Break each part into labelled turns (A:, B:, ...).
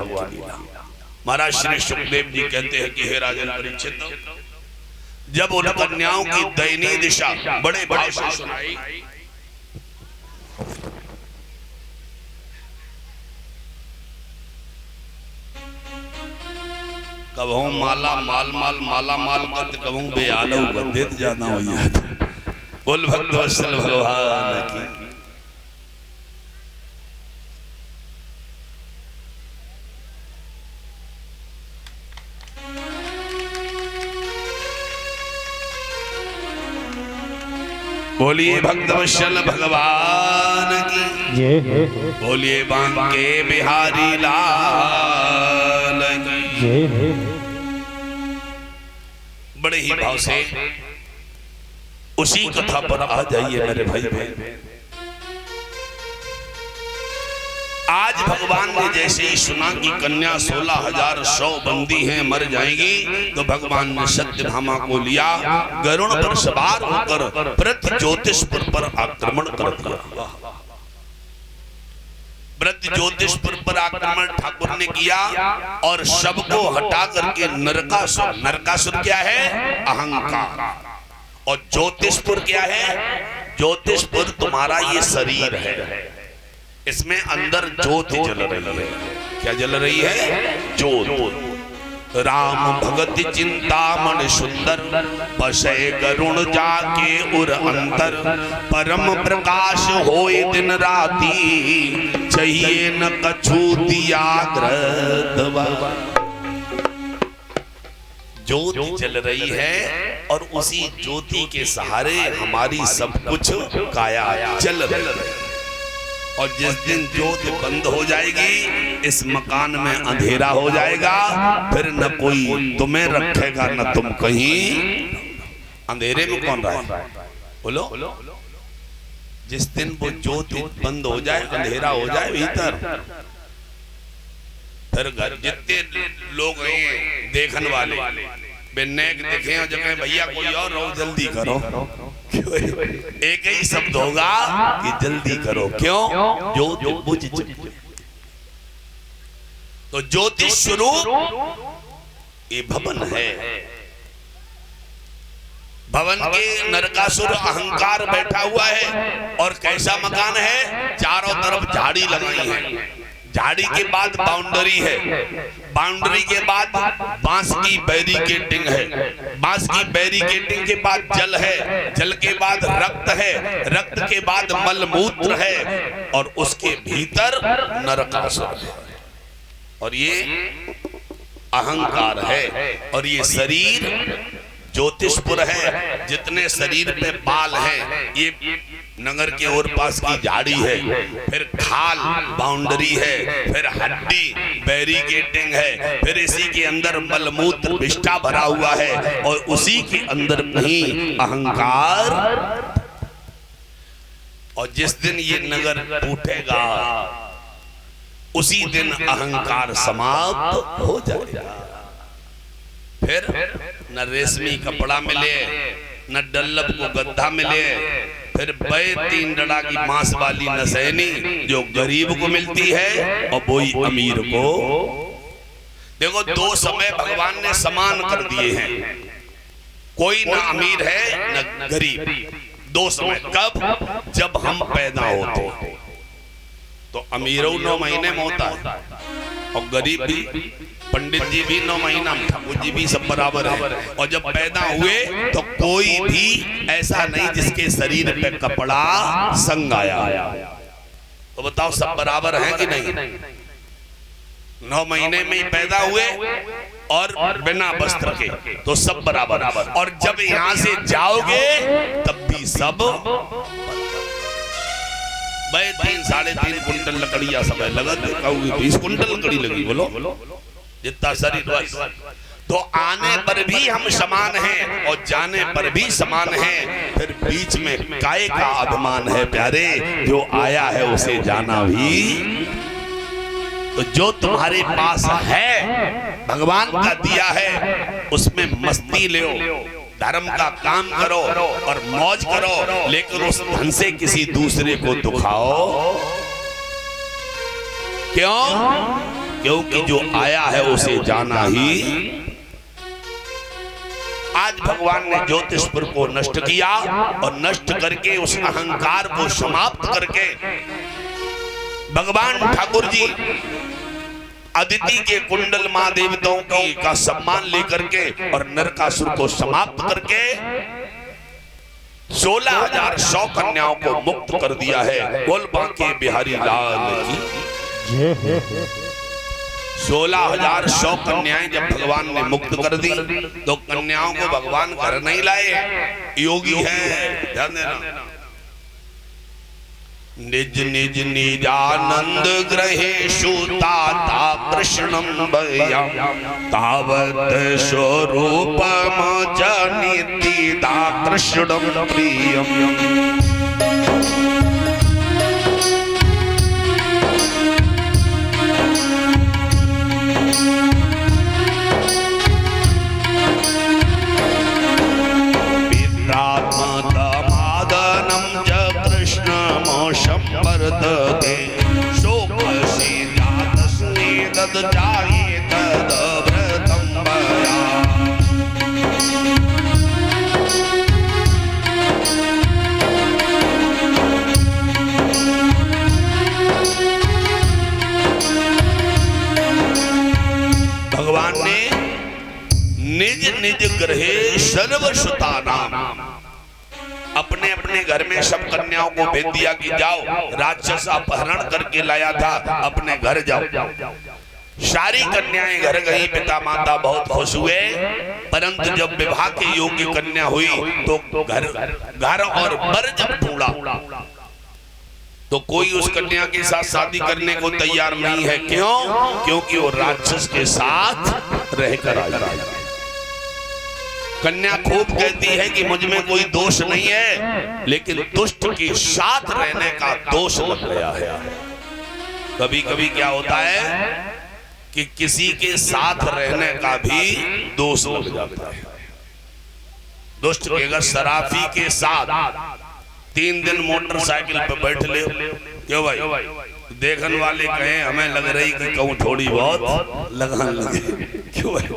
A: भगवान की लीला। महाराज श्री सुखदेव जी कहते हैं कि हे राजन परीक्षित, जब उन कन्याओं की दयनीय दिशा बड़े भाव से सुनाई, कबहू माला माल माल माला माल करत कबहू बेआलऊ बंदेत जाना हो याद। बोल भक्त वत्सल भगवान की। बोलिए भक्त वत्सल भगवान की। बोलिए बांके बिहारी लाल की। बड़े ही भाव से उसी कथा पर आ जाइए मेरे भाई बहन। आज भगवान ने जैसे ही सुना कि कन्या 16,000 100 बंदी हैं, मर जाएंगी, तो भगवान ने सत्यभामा को लिया, गरुड़ पर सवार होकर व्रत ज्योतिषपुर पर आक्रमण कर दिया। व्रत ज्योतिषपुर पर आक्रमण ठाकुर ने किया और सबको हटा करके नरकासुर, नरकासुर क्या है? अहंकार। और ज्योतिषपुर क्या है? ज्योतिषपुर तुम्हारा ये शरीर है, इसमें अंदर ज्योति जल रही है। क्या जल रही है? ज्योति। राम भगत चिंतामण सुंदर, बसे गरुण जाके उर अंतर, परम प्रकाश होए दिन राती, चाहिए न कछु दिया ग्रह। ज्योति जल रही है और उसी ज्योति के सहारे हमारी सब कुछ काया चल रही है। और जिस दिन ज्योति बंद हो जाएगी, इस मकान में अंधेरा हो जाएगा, फिर न कोई तुम्हें रखेगा न तुम कहीं। अंधेरे में कौन रहे? बोलो। जिस दिन वो ज्योति बंद हो जाए, अंधेरा हो जाए भीतर, फिर घर जितने लोग हैं देखने वाले बेनेक देखे और जगह भैया कोई और रहो, जल्दी करो। एक ही शब्द होगा कि जल्दी करो। क्यों? ज्योति बुझ चुकी। तो ज्योति स्वरूप ये भवन है। भवन के नरकासुर अहंकार बैठा हुआ है। और कैसा मकान है? चारों तरफ झाड़ी लगाई है, झाड़ी के बाद बाउंड्री है, बाउंड्री के बाद बांस की बैरिकेडिंग है, बांस की बैरिकेडिंग के बाद जल है, जल के बाद रक्त है, रक्त के बाद मलमूत्र है, और उसके भीतर नरकासुर है। और ये अहंकार है। और ये शरीर ज्योतिषपुर है। जितने शरीर पे बाल हैं, ये नगर के और पास की झाड़ी है, फिर खाल बाउंड्री है, फिर हड्डी बैरिकेडिंग है, फिर इसी के अंदर मलमूत्र विष्ठा भरा हुआ है, और उसी के अंदर कहीं अहंकार। और जिस दिन ये नगर टूटेगा, उसी दिन अहंकार समाप्त हो जाएगा। फिर न रेशमी कपड़ा मिले, न डल्लब को गद्दा मिले, फिर बे 3 डड़ा की मांस वाली नसैनी जो गरीब को मिलती है और वही अमीर को। देखो, 2 समय भगवान ने समान कर दिए हैं। कोई ना अमीर है न गरीब। 2 समय कब? जब हम पैदा होते, तो अमीरों 9 महीने में होता है, और गरीब भी, पंडित जी भी 9 महीना में, ठाकुर जी भी सब बराबर है। और जब पैदा हुए तो कोई भी ऐसा नहीं जिसके शरीर पे कपड़ा संग आया। तो बताओ, सब बराबर हैं कि नहीं? 9 महीने में ही पैदा हुए और बिना वस्त्र के, तो सब बराबर। और जब यहाँ से जाओगे तब भी सब भाई 3 साढ़े 3 कुंटल लकड़ियां सब लगा, 20 कुंटल लकड़ी लगी। बोलो जितना शरीर। तो आने पर भी हम समान हैं और जाने पर भी समान हैं। फिर बीच में काय का अभिमान है प्यारे, जो आया है उसे जाना भी। तो जो तुम्हारे पास है, भगवान का दिया है, उसमें मस्ती लो, धर्म का काम करो और मौज करो, लेकिन उस धन से किसी दूसरे को दुखाओ। क्यों? क्योंकि जो आया है उसे जाना ही। आज भगवान ने ज्योतिषपुर को नष्ट किया और नष्ट करके उस अहंकार को समाप्त करके भगवान ठाकुर जी अदिति के कुंडल मां देवताओं का सम्मान लेकर के और नरकासुर को समाप्त करके 16,100 कन्याओं को मुक्त कर दिया है। बोल बांके बिहारी लाल की। 16,100 कन्याएं जब भगवान ने मुक्त कर दी तो कन्याओं को भगवान घर नहीं लाए, योगी है, ध्यान देना। निज निज निजानंद ग्रहेषु ताता कृष्णं भयं तावत् स्वरूपम जनिति ता कृष्णं प्रियम्। भगवान ने निज निज गृहे सर्वसुतानाम, अपने अपने घर में सब कन्याओं को भेज दिया कि जाओ, राक्षस अपहरण करके लाया था, अपने घर जाओ। सारी कन्याएं घर गई, पिता माता बहुत खुश हुए। परंतु जब विवाह के योग्य कन्या हुई तो घर और बर जब ढूंढा तो कोई उस कन्या के साथ शादी करने को तैयार नहीं है। क्यों? क्योंकि वो राक्षस के साथ रहकर आई है। कन्या खूब कहती है कि मुझ में कोई दोष नहीं है, लेकिन दुष्ट के साथ रहने का दोष लग गया है। कभी कभी क्या होता है कि किसी के साथ रहने का भी दोष लग जाता है। दुष्ट के अगर शराफी के साथ 3 दिन मोटरसाइकिल पे बैठ ले, क्यों भाई? देखन वाले कहें हमें लग रही कि कहूँ थोड़ी बहुत लगान लगे। क्यों भाई?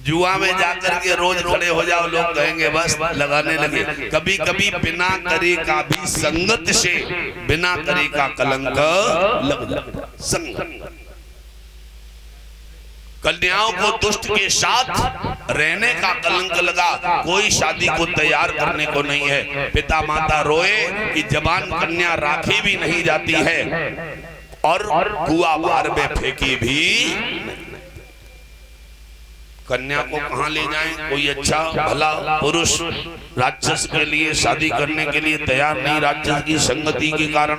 A: जुआ में जाकर के रोज खड़े हो जाओ, लोग कहेंगे बस लगाने लगे। कभी कभी बिना करे का भी संगत से बिना करे का कलंक लग संगत। कन्याओं को दुष्ट के साथ रहने का कलंक लगा, कोई शादी को तैयार करने को नहीं है। पिता माता रोए कि जवान कन्या राखी भी नहीं जाती है और कुआं बाहर में फेंकी भी। कन्या को कहां ले जाएं? कोई अच्छा भला पुरुष राक्षस के लिए शादी करने के लिए तैयार नहीं, राक्षस की संगति के कारण।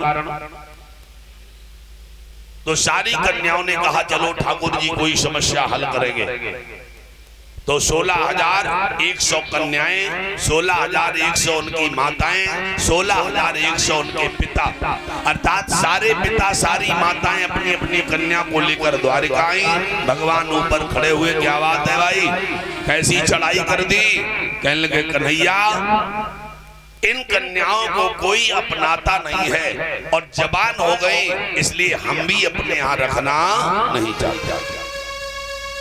A: तो सारी कन्याओं ने कहा चलो ठाकुर जी कोई समस्या हल करेंगे। तो 16,100 कन्याएं, 16,100 उनकी माताएं, 16,100 उनके पिता, अर्थात सारे पिता सारी माताएं अपनी अपनी कन्या को लेकर द्वारिका आई। भगवान ऊपर खड़े हुए, क्या बात है भाई, कैसी चढ़ाई कर दी? कहने लगे कन्हैया, इन कन्याओं को कोई अपनाता नहीं है और जवान हो गई, इसलिए हम भी अपने यहाँ रखना नहीं चाहते।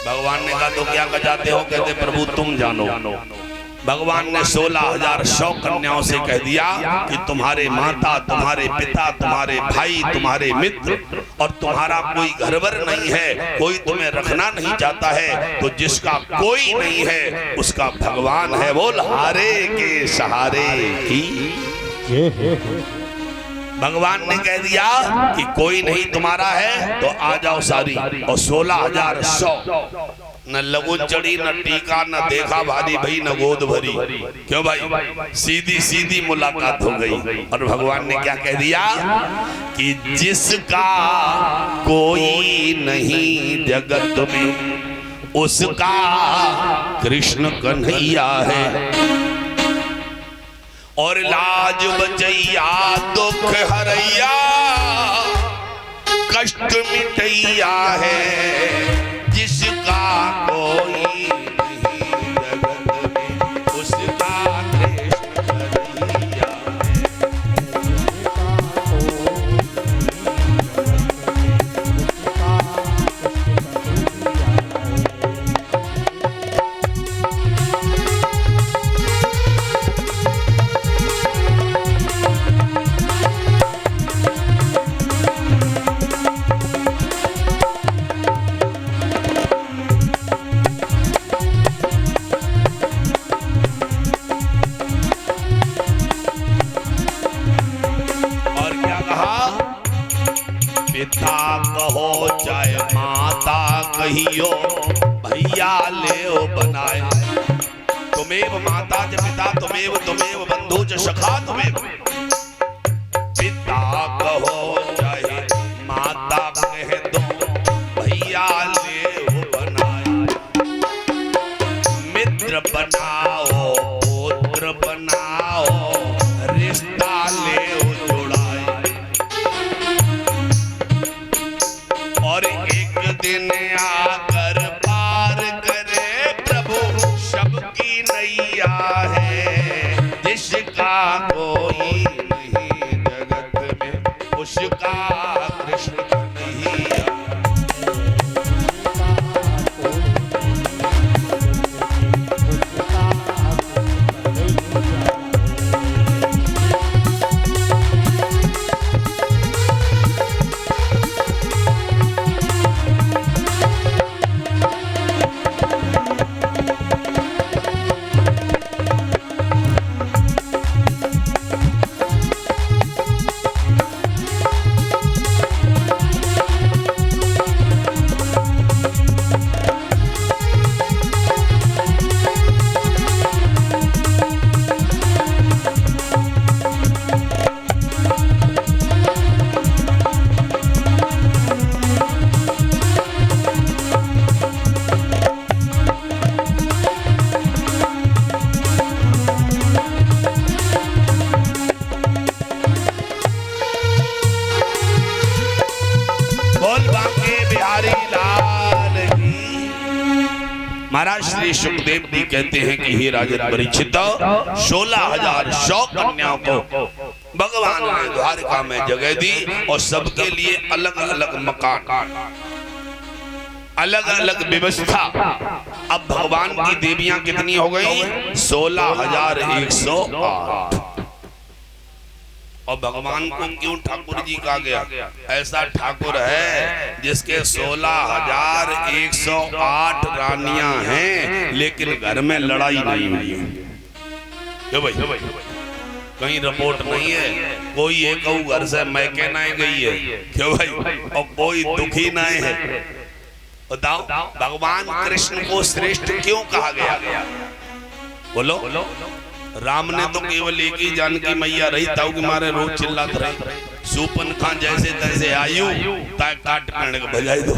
A: भगवान ने कहा तो क्या चाहते हो? कहते प्रभु तुम जानो। भगवान ने 16,100 कन्याओं से कह दिया कि तुम्हारे माता, तुम्हारे पिता, तुम्हारे भाई, तुम्हारे मित्र और तुम्हारा कोई घरवर नहीं है, कोई तुम्हें रखना नहीं चाहता है, तो जिसका कोई नहीं है उसका भगवान है। बोल हारे के सहारे की। भगवान ने कह दिया कि कोई नहीं तुम्हारा है तो आ जाओ सारी। और 16,100 न लगुन चढ़ी, न टीका, न देखा भारी भई, न गोद भरी। क्यों भाई? सीधी सीधी मुलाकात हो गई। और भगवान ने क्या कह दिया कि जिसका कोई नहीं जगत में उसका कृष्ण कन्हैया है। और लाज बचैया दुख हरैया कष्ट मिटैया है। जिसका कोई नहीं जगत में उसका कृष्ण कन्हैया है। कहियो भैया ले बनाए। तुमेव माता च पिता तुमेव तुमेव बंधु च सखा तुमेव। पिता कहो चाहे माता कह दो भैया ले बनाए। मित्र बनाओ पुत्र बनाओ रिश्ता ले जुड़ाए। और एक दिन आकर पार करे प्रभु सबकी नैया है। जिसका कोई नहीं जगत में उसका कृष्ण कन्हैया। महाराज श्री सुखदेव जी कहते हैं कि हे राजन परीक्षित 16,000 कन्याओं को भगवान ने द्वारका में जगह दी और सबके लिए अलग अलग मकान, अलग अलग व्यवस्था। अब भगवान की देवियां कितनी हो गई? 16,108। और भगवान को क्यों ठाकुर जी कहा गया? ऐसा ठाकुर है जिसके 16,108 रानियां हैं लेकिन घर में लड़ाई नहीं हुई है। क्यों भाई? कहीं रिपोर्ट नहीं है, कोई एक घर से मैके नहीं गई है। क्यों भाई? और कोई दुखी नहीं है। बताओ भगवान कृष्ण को श्रेष्ठ क्यों कहा गया? बोलो। राम ने तो केवल एक ही जानकी मैया रही ताऊ के मारे रोज चिल्लाते रहे। सूपन खां जैसे तैसे आयु ताय काट करने को बजाई दो।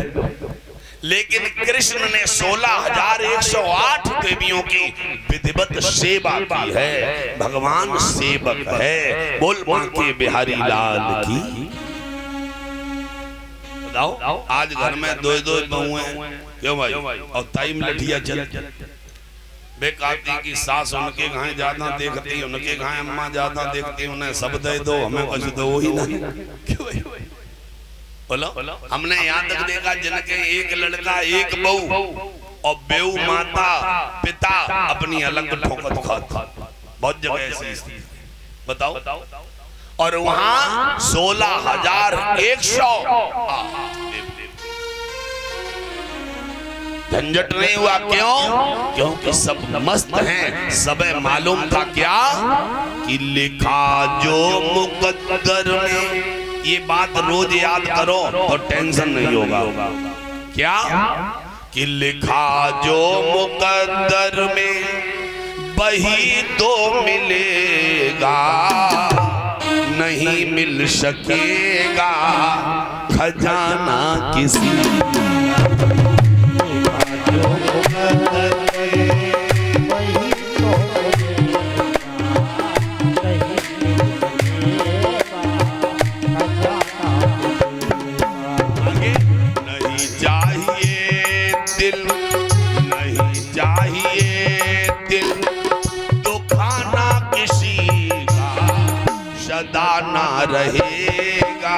A: लेकिन कृष्ण ने 16,108 देवियों की विधिवत सेवा की है। भगवान सेवक है। बोल बांके बिहारी लाल की। बताओ आज घर में दो दो बहू हैं। क्यों भाई? और ताई में लठिया चल बेकाती की सास उनके घाय ज्यादा देखती, उनके घाय अम्मा ज्यादा देखती, उन्हें सब दे दो हमें कुछ दो ही नहीं। क्यों भाई? बोलो। हमने यहाँ तक देखा जिनके एक लड़का एक बहू और बेऊ माता पिता अपनी अलग ठोकर खाता। बहुत जगह ऐसी स्थिति। बताओ। और वहां 16,100 झंझट नहीं हुआ। क्यों? क्योंकि सब मस्त हैं। सबे मालूम था क्या कि लिखा जो मुकद्दर में। ये बात रोज याद करो तो टेंशन नहीं होगा। क्या? कि लिखा जो मुकद्दर में वही तो मिलेगा, नहीं मिल सकेगा खजाना किसी। ना रहेगा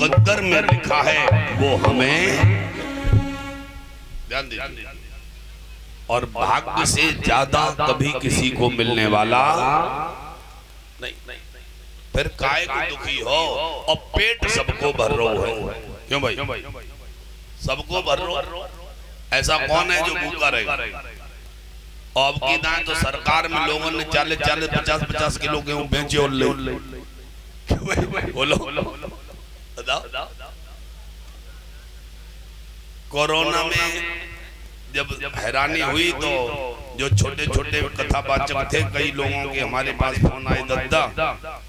A: मुकद्दर में लिखा है वो हमें ध्यान दीजिए। और भाग्य से ज्यादा कभी किसी को मिलने वाला नहीं। फिर काय को दुखी हो और पेट सबको भर रहा है। क्यों भाई? सबको भर रहा, ऐसा कौन है जो भूखा रहेगा? और अब की दाएं तो सरकार में लोगों ने 40-40, 50-50 किलो गेहूं बेचे और ले। बोलो कोरोना में जब हैरानी हुई तो जो छोटे छोटे कथावाचक थे कई लोगों के हमारे पास फोन आए, दादा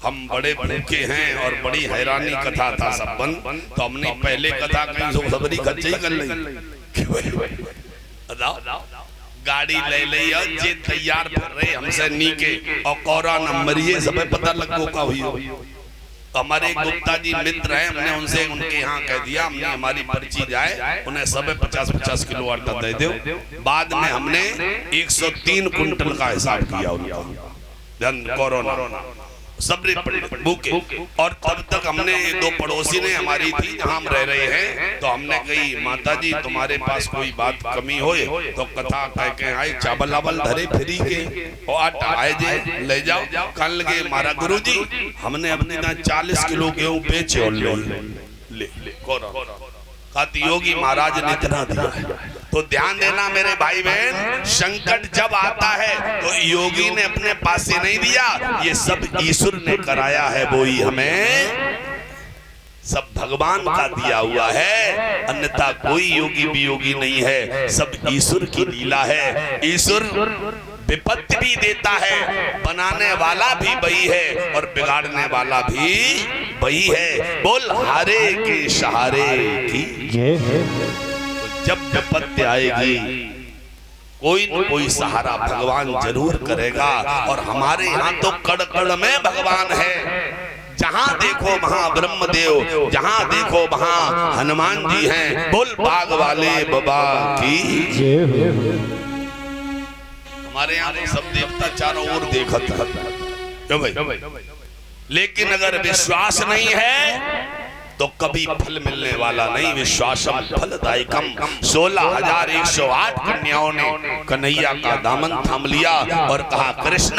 A: हम बड़े भूखे हैं और बड़ी हैरानी, कथा था सब बंद, तो हमने पहले कथा कहीं सो सबरी खर्चे ही कर ली। गाड़ी ले ली और जे तैयार कर रहे हमसे नीके और कोरा नंबर ये सब पता लगो का हुई। हमारे गुप्ता जी मित्र हैं, हमने उनसे उनके यहाँ कह दिया हमने हमारी पर्ची जाए उन्हें सब 50-50 किलो आटा दे दो। बाद में हमने 103 कुंटल का हिसाब किया उनका कोरोना सब भूखे। और तब तक हमने दो पड़ोसी ने हमारी थी जहाँ हम रह रहे हैं, तो हमने कही माता जी तुम्हारे पास कोई बात कमी होए तो कथा कह के आए, चावल आवल धरे फ्री के और आटा आए जे ले जाओ। कल लगे हमारा गुरु जी हमने अपने 40 किलो गेहूं बेचे और ले खाती योगी महाराज ने इतना दिया है। तो ध्यान देना मेरे भाई बहन, संकट जब आता है तो योगी ने अपने पास से नहीं दिया, ये सब ईश्वर ने कराया है, वो ही हमें सब भगवान का दिया हुआ है। अन्यथा कोई योगी वियोगी नहीं है, सब ईश्वर की लीला है। ईश्वर विपत्ति भी देता है, बनाने वाला भी वही है और बिगाड़ने वाला भी वही है। बोल हारे के सहारे की तो जब विपत्ति आएगी कोई न कोई सहारा भगवान जरूर करेगा। और हमारे यहाँ तो कड़ कड़ में भगवान है, जहाँ देखो वहाँ ब्रह्मदेव, जहाँ देखो वहाँ हनुमान जी हैं। बोल बाग वाले बाबा की। हमारे यहाँ तो सब देवता चारों ओर देखा था, क्यों भाई? लेकिन अगर विश्वास नहीं है तो कभी फल मिलने वाला नहीं। विश्वासम फलदायकम। 16,108 कन्याओं ने कन्हैया का दामन थाम लिया और कहा कृष्ण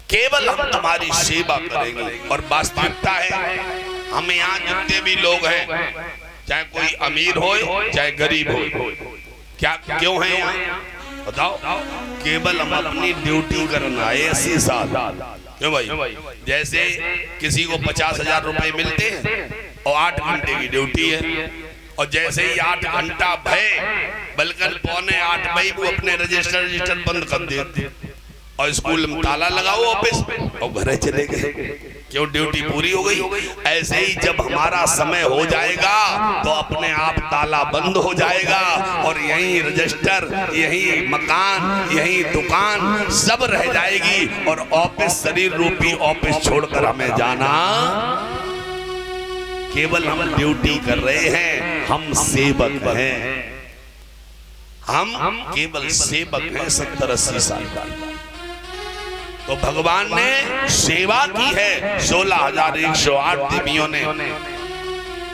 A: केवल हम तुम्हारी सेवा करेंगे। और वास्तविकता है हम यहाँ जितने भी लोग हैं, चाहे कोई अमीर हो चाहे गरीब हो, क्या क्यों है यहाँ बताओ? केवल हम अपनी ड्यूटी करना है 80 साल। क्यों भाई? जैसे किसी को 50,000 रुपए मिलते हैं और 8 घंटे की ड्यूटी है, और जैसे ही 8 घंटा भय बल्कि 7:45 भाई वो अपने रजिस्टर बंद कर देते और स्कूल में ताला लगाओ ऑफिस और घर चले गए। क्यों? ड्यूटी पूरी हो गई। ऐसे ही जब हमारा समय हो जाएगा तो अपने आप ताला बंद हो जाएगा और यही रजिस्टर, यही मकान, यही दुकान सब रह जाएगी और ऑफिस, शरीर रूपी ऑफिस छोड़कर हमें जाना। केवल हम ड्यूटी कर रहे हैं, हम सेवक हैं, हम केवल सेवक हैं 70-80 साल का। तो भगवान ने सेवा की है। 16,108 देवियों ने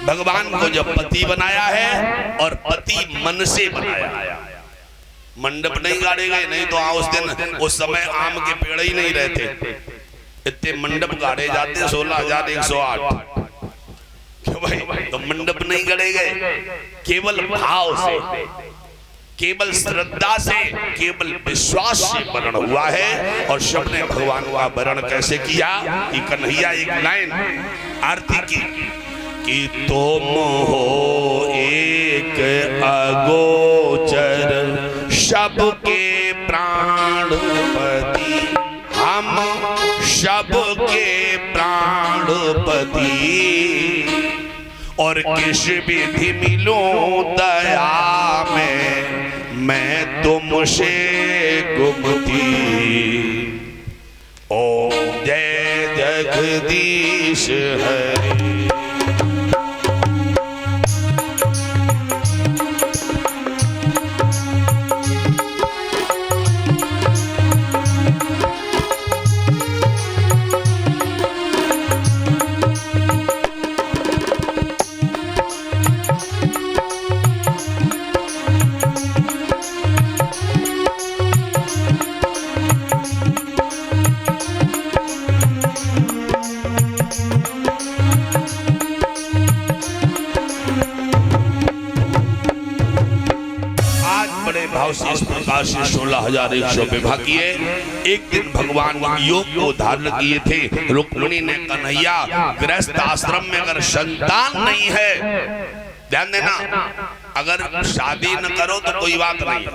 A: भगवान को जब पति बनाया है और पति मन से बनाया। मंडप नहीं गाड़े गए, नहीं तो उस दिन उस समय आम के पेड़ ही नहीं रहते, इतने मंडप गाड़े जाते 16,108। क्यों भाई? तो मंडप नहीं गड़े गए, केवल भाव से, केवल श्रद्धा से, केवल विश्वास से वर्ण हुआ है। और सबने भगवान का वर्ण कैसे किया कि कन्हैया एक लाइन आरती की कि तुम हो एक अगोचर सबके प्राणपति, हम सबके प्राणपति, और किस विधि मिलूं दया में मैं तुमसे गुमती। ओम जय जगदीश हरि। भाव से इस प्रकार से 16,100 विवाह किए। एक दिन भगवान योग को धारण किए थे। रुक्मिणी ने कन्हैया गृहस्थ आश्रम में अगर संतान नहीं है, ध्यान देना, अगर शादी न करो तो कोई बात नहीं,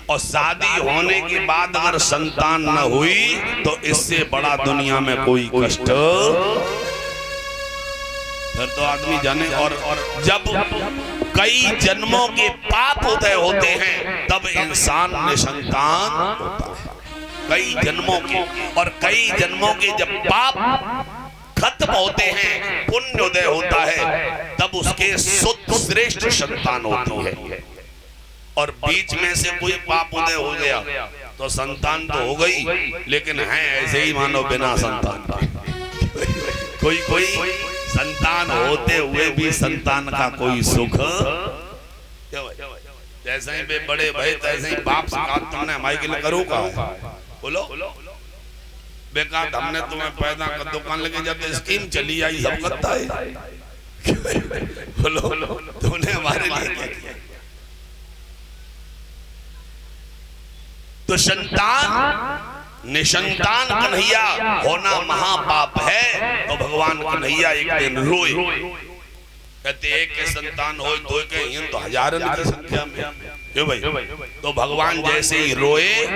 A: और शादी होने के बाद अगर संतान न हुई तो इससे बड़ा दुनिया में कोई कष्ट फिर तो आदमी जाने। और जब कई जन्मों के पाप उदय होते हैं तब इंसान निसंतान होता है। कई जन्मों के, और कई जन्मों के जब पाप खत्म होते हैं, पुण्य उदय होता है, तब उसके शुद्ध श्रेष्ठ संतान होती है। और बीच में से कोई पाप उदय हो गया तो संतान तो हो गई, लेकिन है ऐसे ही मानो बिना संतान के। कोई संतान होते हुए भी संतान का कोई सुख, जैसे ही बड़े भाई तैसे ही बाप से कहा तुमने हमारे के लिए करो का, बोलो बेकार हमने तुम्हें पैदा कर दुकान लेके जाते स्कीम चली आई सब करता है, बोलो तुमने हमारे लिए किया। तो संतान निसंतान कन्हैया होना महापाप है। तो भगवान कन्हैया एक दिन रोए, कहते एक के संतान हो, दो के, तो हजारन की संख्या में क्यों भाई। तो भगवान जैसे ही रोए,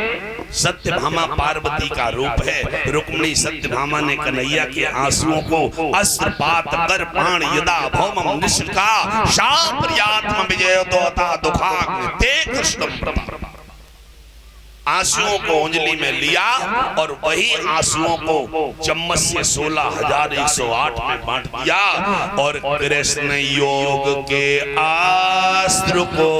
A: सत्यभामा पार्वती का रूप है। रुक्मिणी सत्यभामा ने कन्हैया के आंसुओं को अस्त्रपात कर प्राण यदा भौमम निष्का शाप्रियात्म विजय दोता दुखाग्नि ते कृष्णम, आंसुओं को अंजलि में लिया और वही आंसुओं को चम्मच से 16,108 में बांट दिया। और कृष्ण योग के अस्त्र को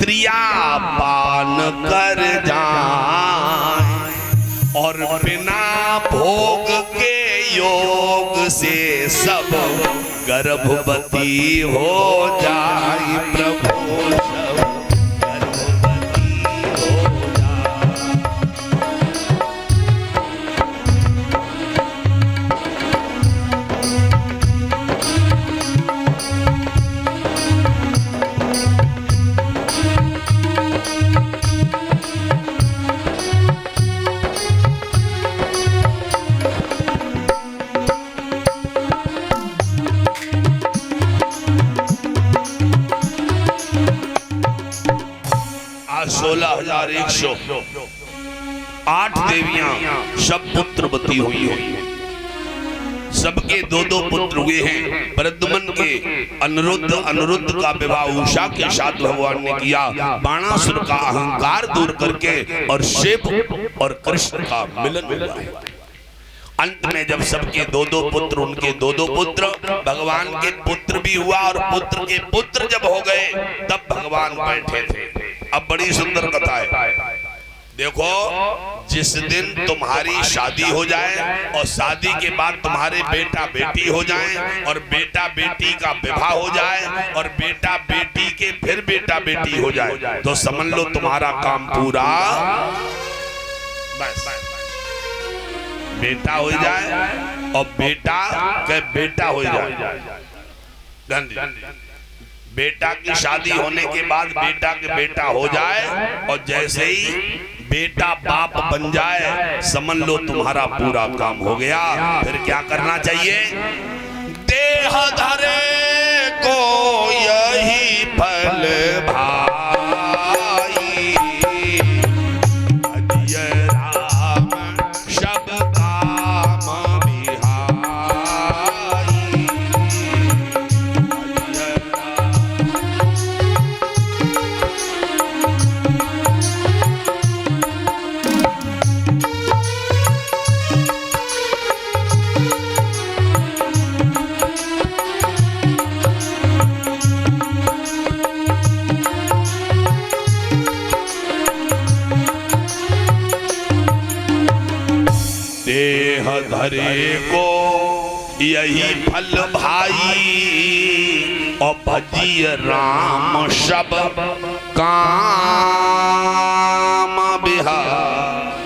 A: त्रियापान कर जाए, और बिना भोग के योग से सब गर्भवती हो जाए। प्रभु आज 16,108 देवियां सब पुत्रवती हुई हैं। सबके दो दो पुत्र हुए हैं। प्रद्युम्न के अनिरुद्ध का विवाह उषा के साथ भगवान ने किया, बाणासुर का अहंकार दूर करके, और शिव और कृष्ण का मिलन हुआ है। अंत में जब सबके दो दो पुत्र, उनके दो दो पुत्र, भगवान के पुत्र भी हुआ, और पुत्र के पुत्र जब हो गए तब भगवान बैठे थे। अब बड़ी सुंदर कथा है। देखो, जिस दिन तुम्हारी शादी हो जाए और शादी के बाद तुम्हारे बेटा बेटी हो जाए, और बेटा बेटी का विवाह हो जाए, और बेटा बेटी के फिर बेटा बेटी हो जाए, तो समझ लो तुम्हारा काम पूरा। बस बेटा हो जाए और बेटा के बेटा हो जाए। बेटा की शादी होने के बाद बेटा के बेटा हो जाए, और जैसे ही बेटा बाप बन जाए, समझ लो तुम्हारा पूरा काम हो गया। फिर क्या करना चाहिए? देह धरे को यही फल भाई, अजय राम सब काम बिहाई। देह धरे को यही फल भाई, और भजिय राम सब काम बिहार।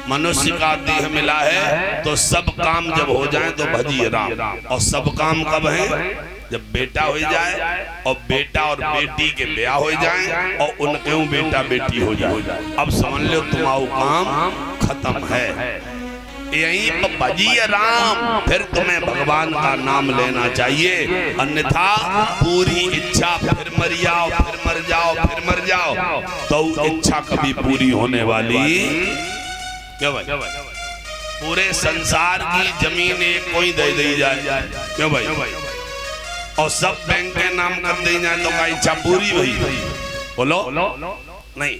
A: मनुष्य का देह मिला है तो सब काम जब हो जाए तो भजिय राम। और सब काम कब है? जब बेटा हो जाए और बेटा और बेटी के ब्याह हो जाए और उनके बेटा बेटी हो जाए, अब समझ लो तुम्हारा काम खत्म है। यहीं पर भजिए राम, फिर तुम्हें भगवान का नाम लेना चाहिए, अन्यथा पूरी इच्छा फिर मर जाओ, फिर मर जाओ, फिर मर जाओ, तो इच्छा कभी पूरी होने वाली क्यों भाई? पूरे संसार की जमीन एक कोई दे दी जाए क्यों भाई? और सब बैंक के नाम कर दी जाए तो क्या इच्छा पूरी हुई? बोलो नहीं।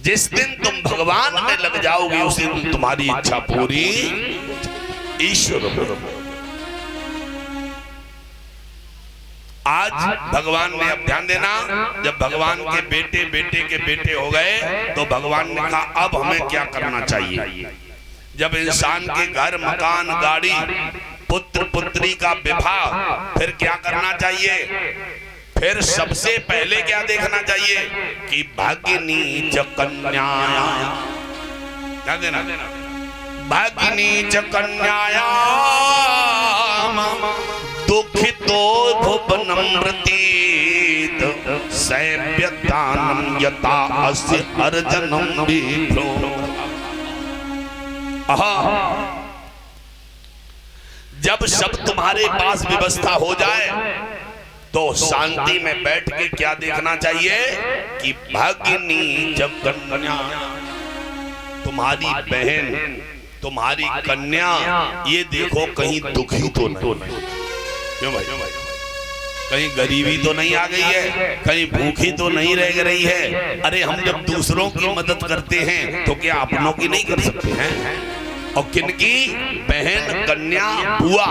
A: जिस दिन तुम भगवान में लग जाओगे उसी दिन तुम्हारी इच्छा पूरी ईश्वर। आज भगवान ने, अब ध्यान देना, जब भगवान के बेटे बेटे के बेटे हो गए तो भगवान ने कहा अब हमें क्या करना चाहिए। जब इंसान के घर मकान गाड़ी पुत्र पुत्री का विवाह, फिर क्या करना चाहिए? फिर सबसे पहले क्या देखना चाहिए कि भागिनी च कन्याया, क्या देना? भागिनी च कन्याया दुखितो भुवनमृतीत सैव्यतानं यथा अस्य अर्जनं विभ्रो। जब सब तुम्हारे पास व्यवस्था हो जाए तो शांति में बैठ के क्या देखना चाहिए कि भागिनी जब कन्या, तुम्हारी बहन तुम्हारी कन्या, ये देखो कहीं दुखी तो नहीं, क्यों भाई? कहीं गरीबी तो नहीं आ गई है, कहीं भूखी तो नहीं रह रही है। अरे हम जब दूसरों की मदद करते हैं तो क्या अपनों की नहीं कर सकते हैं? और किनकी? बहन, कन्या, बुआ,